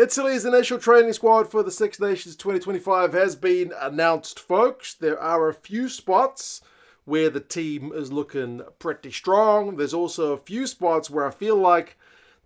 Italy's initial training squad for the Six Nations 2025 has been announced, folks. There are a few spots where the team is looking pretty strong. There's also a few spots where I feel like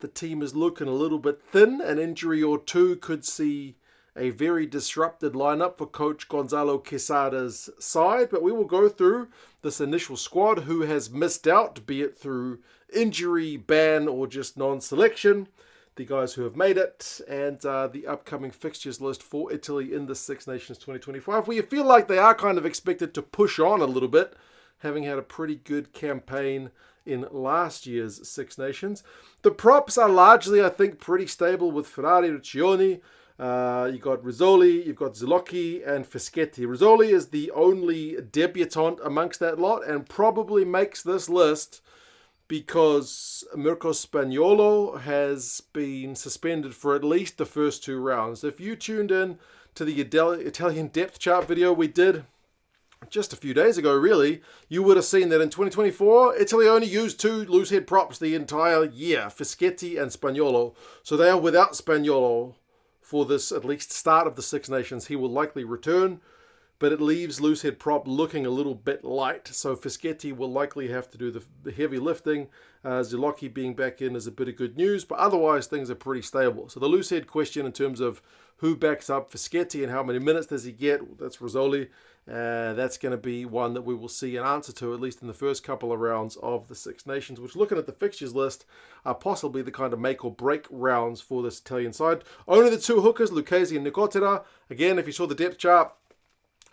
the team is looking a little bit thin. An injury or two could see a very disrupted lineup for Coach Gonzalo Quesada's side. But we will go through this initial squad, who has missed out, be it through injury, ban, or just non-selection, the guys who have made it, and the upcoming fixtures list for Italy in the Six Nations 2025. We feel like they are kind of expected to push on a little bit, having had a pretty good campaign in last year's Six Nations. The props are largely, I think, pretty stable with Ferrari, Riccioni. You got Rizzoli, you've got Zilocchi, and Fischetti. Rizzoli is the only debutant amongst that lot, and probably makes this list because Mirko Spagnuolo has been suspended for at least the first two rounds. If you tuned in to the Italian depth chart video we did just a few days ago, really, you would have seen that in 2024, Italy only used two loose head props the entire year, Fischetti and Spagnuolo. So they are without Spagnuolo for this, at least, start of the Six Nations. He will likely return, but it leaves loosehead prop looking a little bit light. So Fischetti will likely have to do the heavy lifting. Zilocchi being back in is a bit of good news, but otherwise things are pretty stable. So the loosehead question in terms of who backs up Fischetti and how many minutes does he get, that's Rizzoli. That's going to be one that we will see an answer to, at least in the first couple of rounds of the Six Nations, which, looking at the fixtures list, are possibly the kind of make or break rounds for this Italian side. Only the two hookers, Lucchesi and Nicotera. Again, if you saw the depth chart,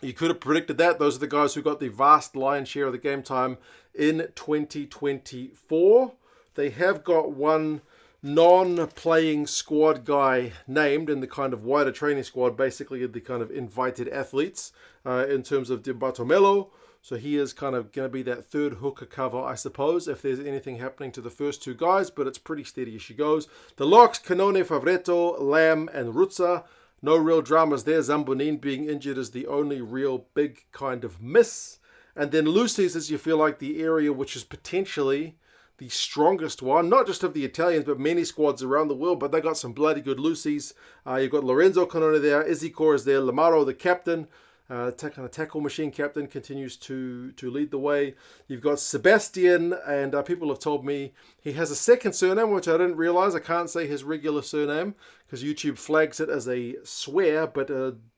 you could have predicted that. Those are the guys who got the vast lion's share of the game time in 2024. They have got one non-playing squad guy named in the kind of wider training squad, basically the kind of invited athletes in terms of Di Bartolomeo. So he is kind of going to be that third hooker cover, I suppose, if there's anything happening to the first two guys, but it's pretty steady as she goes. The locks, Canone, Favretto, Lamb, and Ruzza. No real dramas there. Zambonin being injured is the only real big kind of miss. And then loosies is, you feel like, the area which is potentially the strongest one, not just of the Italians, but many squads around the world. But they got some bloody good loosies. You've got Lorenzo Canone there. Izikor is there. Lamaro, the captain, kind of tackle machine captain, continues to lead the way. You've got Sebastian, and people have told me he has a second surname, which I didn't realize. I can't say his regular surname because YouTube flags it as a swear, but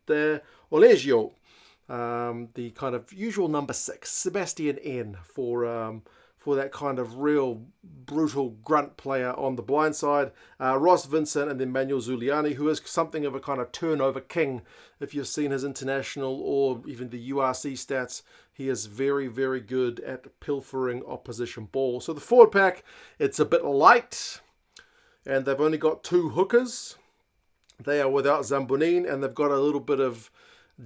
they're Oleggio, the kind of usual number 6, Sebastian N, for that kind of real brutal grunt player on the blind side. Ross Vincent, and then Manuel Zuliani, who is something of a kind of turnover king. If you've seen his international or even the URC stats, he is very, very good at pilfering opposition ball. So the forward pack, it's a bit light, and they've only got two hookers. They are without Zambonin, and they've got a little bit of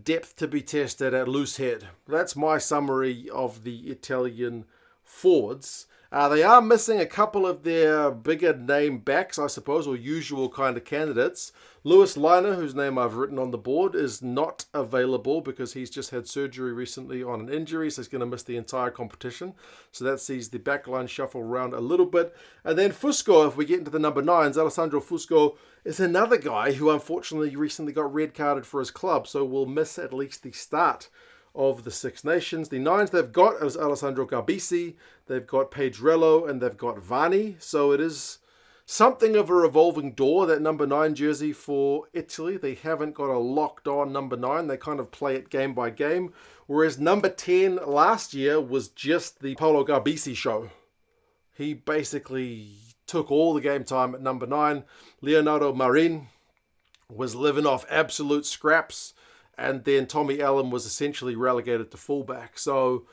depth to be tested at loose head. That's my summary of the Italian forwards. They are missing a couple of their bigger name backs, I suppose, or usual kind of candidates. Lewis Liner, whose name I've written on the board, is not available because he's just had surgery recently on an injury, so he's going to miss the entire competition. So that sees the backline shuffle around a little bit. And then Fusco, if we get into the number 9s, Alessandro Fusco is another guy who unfortunately recently got red carded for his club, so will miss at least the start of the Six Nations. The 9s they've got is Alessandro Garbisi, they've got Pedrello, and they've got Vanni. So it is something of a revolving door, that number 9 jersey for Italy. They haven't got a locked on number 9. They kind of play it game by game. Whereas number 10 last year was just the Paolo Garbisi show. He basically took all the game time at number 9. Leonardo Marin was living off absolute scraps. And then Tommy Allen was essentially relegated to fullback. So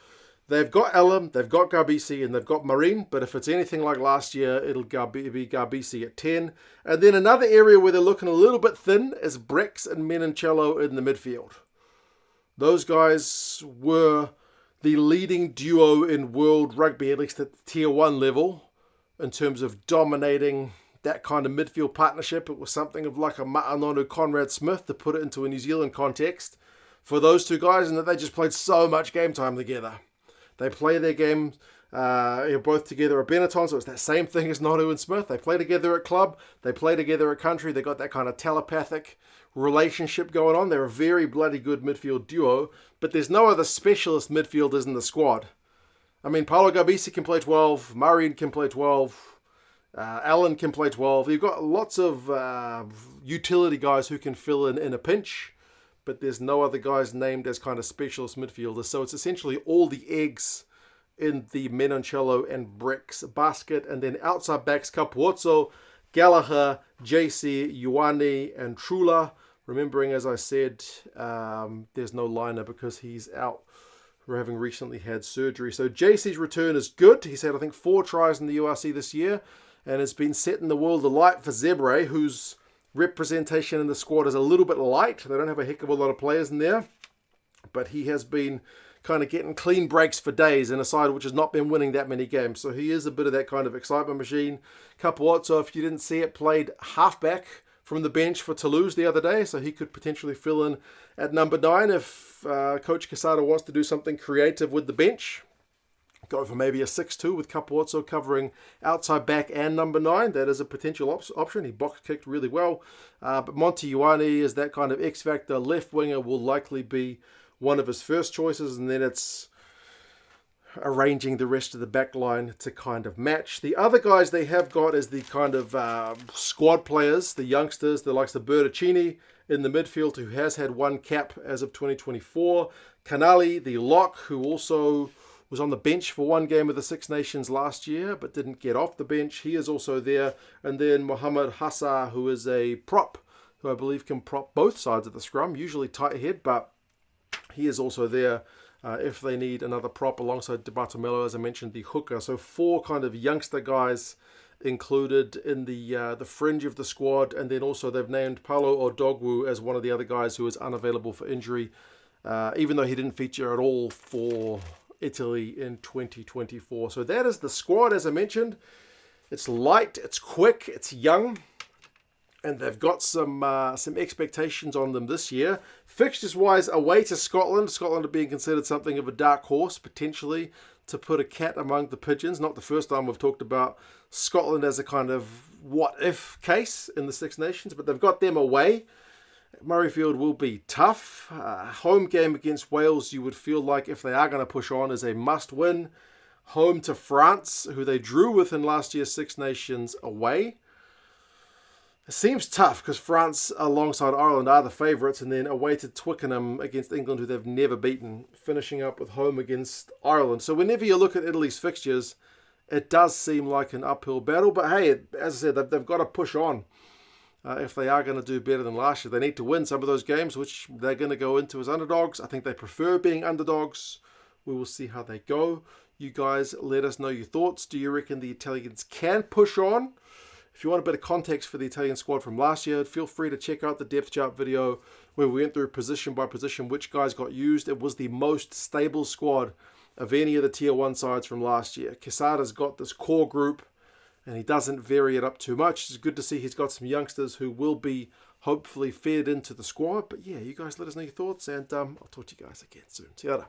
they've got Allen, they've got Garbisi, and they've got Marin. But if it's anything like last year, it'll be Garbisi at 10. And then another area where they're looking a little bit thin is Brex and Menoncello in the midfield. Those guys were the leading duo in world rugby, at least at the tier 1 level, in terms of dominating that kind of midfield partnership. It was something of like a Ma'anonu Conrad Smith, to put it into a New Zealand context, for those two guys, and that they just played so much game time together. They play their game Both together at Benetton, so it's that same thing as Noru and Smith. They play together at club, they play together at country. They got that kind of telepathic relationship going on. They're a very bloody good midfield duo, but there's no other specialist midfielders in the squad. I mean, Paulo Gabisi can play 12, Murray can play 12, Allen can play 12. You've got lots of utility guys who can fill in a pinch, but there's no other guys named as kind of specialist midfielders. So it's essentially all the eggs in the Menoncello and Breck's basket. And then outside backs, Capuozzo, Gallagher, JC, Ioane, and Trula. Remembering, as I said, there's no liner because he's out, having recently had surgery. So JC's return is good. He's had, I think, 4 tries in the URC this year, and it's been setting the world alight for Zebre, whose representation in the squad is a little bit light. They don't have a heck of a lot of players in there, but he has been kind of getting clean breaks for days in a side which has not been winning that many games. So he is a bit of that kind of excitement machine. Capuozzo, if you didn't see it, played halfback from the bench for Toulouse the other day, so he could potentially fill in at number 9 if Coach Quesada wants to do something creative with the bench. Go for maybe a 6-2 with Capuozzo covering outside back and number 9. That is a potential option. He box kicked really well. But Monty Ioane is that kind of X-factor left winger, will likely be one of his first choices, and then it's arranging the rest of the back line to kind of match. The other guys they have got is the kind of squad players, the youngsters, the likes of Bertocchini in the midfield, who has had 1 cap as of 2024. Canali, the lock, who also was on the bench for 1 game of the Six Nations last year, but didn't get off the bench. He is also there. And then Mohamed Hassa, who is a prop, who I believe can prop both sides of the scrum, usually tight head, but he is also there if they need another prop alongside De Bartomelo, as I mentioned, the hooker. So 4 kind of youngster guys included in the fringe of the squad, and then also they've named Paulo Odogwu as one of the other guys who is unavailable for injury, even though he didn't feature at all for Italy in 2024. So that is the squad, as I mentioned. It's light, it's quick, it's young, and they've got some expectations on them this year. Fixtures-wise, away to Scotland. Scotland are being considered something of a dark horse, potentially, to put a cat among the pigeons. Not the first time we've talked about Scotland as a kind of what-if case in the Six Nations, but they've got them away. Murrayfield will be tough. Home game against Wales, you would feel like, if they are going to push on, is a must-win. Home to France, who they drew with in last year's Six Nations, away. It seems tough because France, alongside Ireland, are the favourites, and then away to Twickenham against England, who they've never beaten, finishing up with home against Ireland. So whenever you look at Italy's fixtures, it does seem like an uphill battle. But hey, as I said, they've got to push on if they are going to do better than last year. They need to win some of those games, which they're going to go into as underdogs. I think they prefer being underdogs. We will see how they go. You guys let us know your thoughts. Do you reckon the Italians can push on? If you want a bit of context for the Italian squad from last year, feel free to check out the depth chart video where we went through position by position which guys got used. It was the most stable squad of any of the Tier 1 sides from last year. Quesada's got this core group and he doesn't vary it up too much. It's good to see he's got some youngsters who will be hopefully fed into the squad. But yeah, you guys let us know your thoughts, and I'll talk to you guys again soon. See you later.